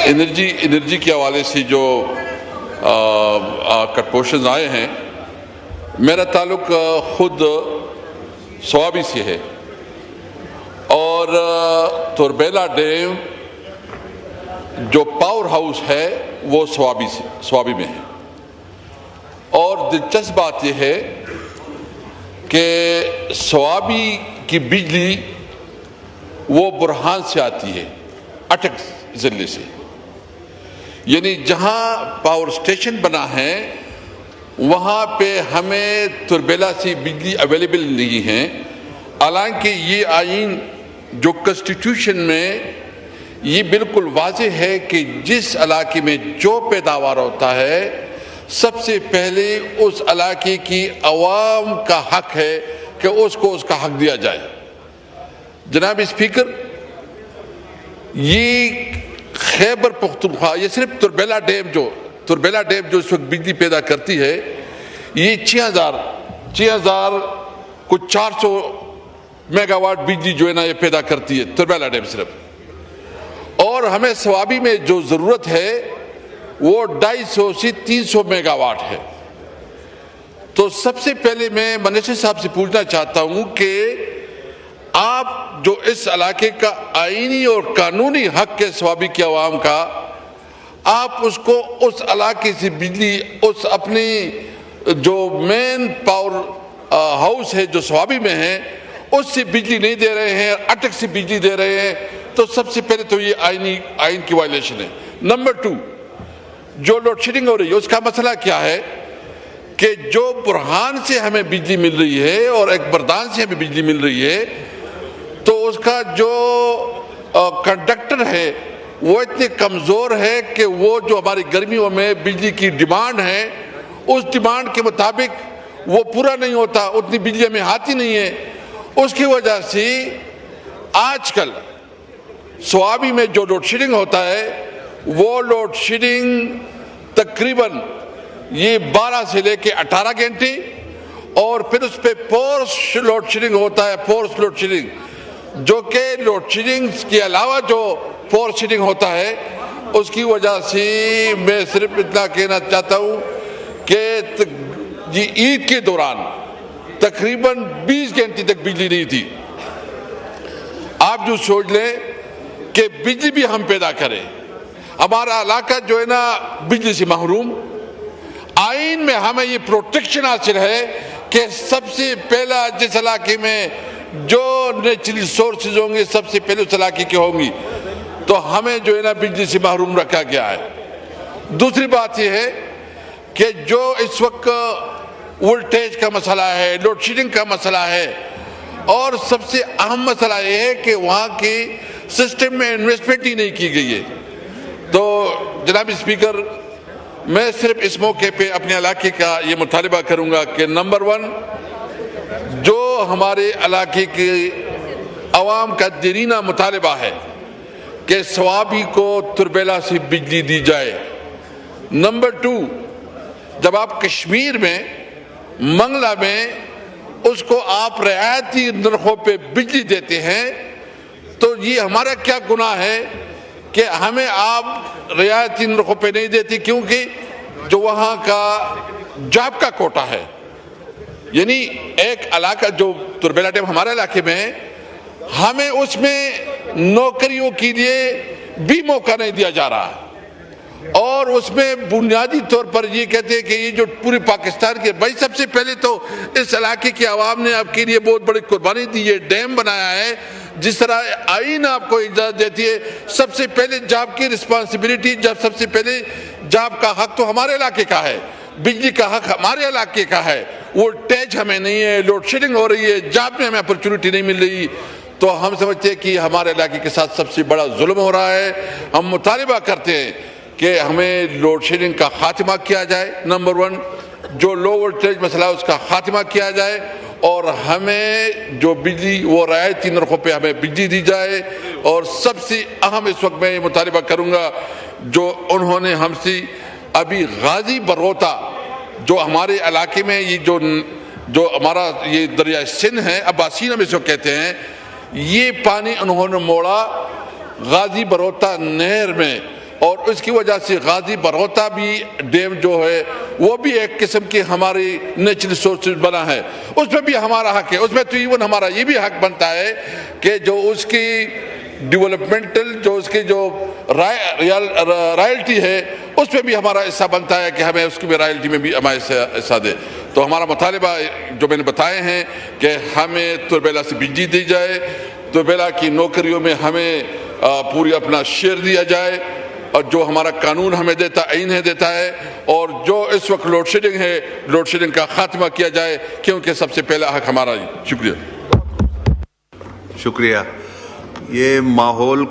Energy کے حوالے سے جو کٹپوشنز آئے ہیں، میرا تعلق خود سوابی سے ہے، اور تربیلا ڈیم جو پاور ہاؤس ہے وہ سوابی میں ہے۔ اور دلچسپ بات یہ ہے کہ سوابی کی بجلی وہ برہان سے آتی ہے، اٹک ضلع سے، یعنی جہاں پاور اسٹیشن بنا ہے وہاں پہ ہمیں تربیلا سے بجلی اویلیبل نہیں ہے، حالانکہ یہ آئین جو کنسٹیٹیوشن میں یہ بالکل واضح ہے کہ جس علاقے میں جو پیداوار ہوتا ہے سب سے پہلے اس علاقے کی عوام کا حق ہے کہ اس کو اس کا حق دیا جائے۔ جناب اسپیکر، یہ خیبر پختونخوا، یہ صرف تربیلا ڈیم جو اس وقت بجلی پیدا کرتی ہے، یہ 400 میگا واٹ بجلی جو ہے نا یہ پیدا کرتی ہے تربیلا ڈیم صرف، اور ہمیں سوابی میں جو ضرورت ہے وہ 250 سے 300 میگا واٹ ہے۔ تو سب سے پہلے میں منسٹر صاحب سے پوچھنا چاہتا ہوں کہ آپ جو اس علاقے کا آئینی اور قانونی حق ہے سوابی کے عوام کا، آپ اس کو اس علاقے سے بجلی، اس اپنی جو مین پاور ہاؤس ہے جو سوابی میں ہے اس سے بجلی نہیں دے رہے ہیں، اٹک سے بجلی دے رہے ہیں، تو سب سے پہلے تو یہ آئین کی وائلیشن ہے۔ نمبر 2، جو لوڈ شیڈنگ ہو رہی ہے اس کا مسئلہ کیا ہے کہ جو برہان سے ہمیں بجلی مل رہی ہے اور ایک بردان سے ہمیں بجلی مل رہی ہے، تو اس کا جو کنڈکٹر ہے وہ اتنے کمزور ہے کہ وہ جو ہماری گرمیوں میں بجلی کی ڈیمانڈ ہے اس ڈیمانڈ کے مطابق وہ پورا نہیں ہوتا، اتنی بجلی ہمیں آتی نہیں ہے۔ اس کی وجہ سے آج کل سوابی میں جو لوڈ شیڈنگ ہوتا ہے وہ لوڈ شیڈنگ تقریباً یہ 12 سے لے کے 18 گھنٹے، اور پھر اس پہ فورس لوڈ شیڈنگ ہوتا ہے، فورس لوڈ شیڈنگ، جو کہ لوڈ شیڈنگ کے علاوہ جو فورس شیڈنگ ہوتا ہے اس کی وجہ سے میں صرف اتنا کہنا چاہتا ہوں کہ عید کے دوران تقریباً 20 گھنٹے تک بجلی نہیں تھی۔ آپ جو سوچ لیں کہ بجلی بھی ہم پیدا کریں، ہمارا علاقہ جو ہے نا بجلی سے محروم، آئین میں ہمیں یہ پروٹیکشن حاصل ہے کہ سب سے پہلا جس علاقے میں جو نیچرل سورسز ہوں گے سب سے پہلے اس علاقے کے ہوں گی، تو ہمیں جو ہے نا بجلی سے محروم رکھا گیا ہے۔ دوسری بات یہ ہے کہ جو اس وقت وولٹیج کا مسئلہ ہے، لوڈ شیڈنگ کا مسئلہ ہے، اور سب سے اہم مسئلہ یہ ہے کہ وہاں کی سسٹم میں انویسٹمنٹ ہی نہیں کی گئی ہے۔ تو جناب اسپیکر، میں صرف اس موقع پہ اپنے علاقے کا یہ مطالبہ کروں گا کہ نمبر 1، جو ہمارے علاقے کے عوام کا دیرینہ مطالبہ ہے کہ سوابی کو تربیلا سے بجلی دی جائے۔ نمبر 2، جب آپ کشمیر میں منگلہ میں اس کو آپ رعایتی نرخوں پہ بجلی دیتے ہیں تو یہ ہمارا کیا گناہ ہے کہ ہمیں آپ رعایتی نرخوں پہ نہیں دیتے، کیونکہ جو وہاں کا جاب کا کوٹا ہے، یعنی ایک علاقہ جو تربیلا ڈیم ہمارے علاقے میں ہے، ہمیں اس میں نوکریوں کے لیے بھی موقع نہیں دیا جا رہا، اور اس میں بنیادی طور پر یہ کہتے ہیں کہ یہ جو پورے پاکستان کے بھائی، سب سے پہلے تو اس علاقے کی عوام نے آپ کے لیے بہت بڑی قربانی دی ہے، ڈیم بنایا ہے، جس طرح آئین آپ کو اجازت دیتی ہے، سب سے پہلے جاب کی رسپانسبلٹی، سب سے پہلے جاب کا حق تو ہمارے علاقے کا ہے، بجلی کا حق ہمارے علاقے کا ہے، وولٹیج ہمیں نہیں ہے، لوڈ شیڈنگ ہو رہی ہے، جاب میں ہمیں اپرچونٹی نہیں مل رہی، تو ہم سمجھتے ہیں کہ ہمارے علاقے کے ساتھ سب سے بڑا ظلم ہو رہا ہے۔ ہم مطالبہ کرتے ہیں کہ ہمیں لوڈ شیڈنگ کا خاتمہ کیا جائے، نمبر 1، جو لو وولٹیج مسئلہ ہے اس کا خاتمہ کیا جائے، اور ہمیں جو بجلی وہ رعایتی نرخوں پہ ہمیں بجلی دی جائے، اور سب سے اہم اس وقت میں یہ مطالبہ کروں گا جو انہوں نے ہم سے ابھی غازی بروتا جو ہمارے علاقے میں یہ جو ہمارا یہ دریائے سندھ ہے، عباسین ہم اس کو کہتے ہیں، یہ پانی انہوں نے موڑا، غازی بروتا نہر میں، اور اس کی وجہ سے غازی بروتا بھی ڈیم جو ہے وہ بھی ایک قسم کی ہماری نیچرل سورسز بنا ہے، اس میں بھی ہمارا حق ہے، اس میں تو ایون ہمارا یہ بھی حق بنتا ہے کہ جو اس کی ڈیولپمنٹل جو اس کی جو رائلٹی ہے اس میں بھی ہمارا حصہ بنتا ہے کہ ہمیں اس کی بھی رائلٹی میں بھی ہمارا حصہ دے۔ تو ہمارا مطالبہ جو میں نے بتائے ہیں کہ ہمیں تربیلا سے بجلی دی جائے، تربیلا کی نوکریوں میں ہمیں پوری اپنا شیئر دیا جائے، اور جو ہمارا قانون ہمیں دیتا آئین ہے دیتا ہے، اور جو اس وقت لوڈ شیڈنگ ہے، لوڈ شیڈنگ کا خاتمہ کیا جائے، کیونکہ سب سے پہلا حق ہمارا ہی۔ شکریہ۔ شکریہ۔ یہ ماحول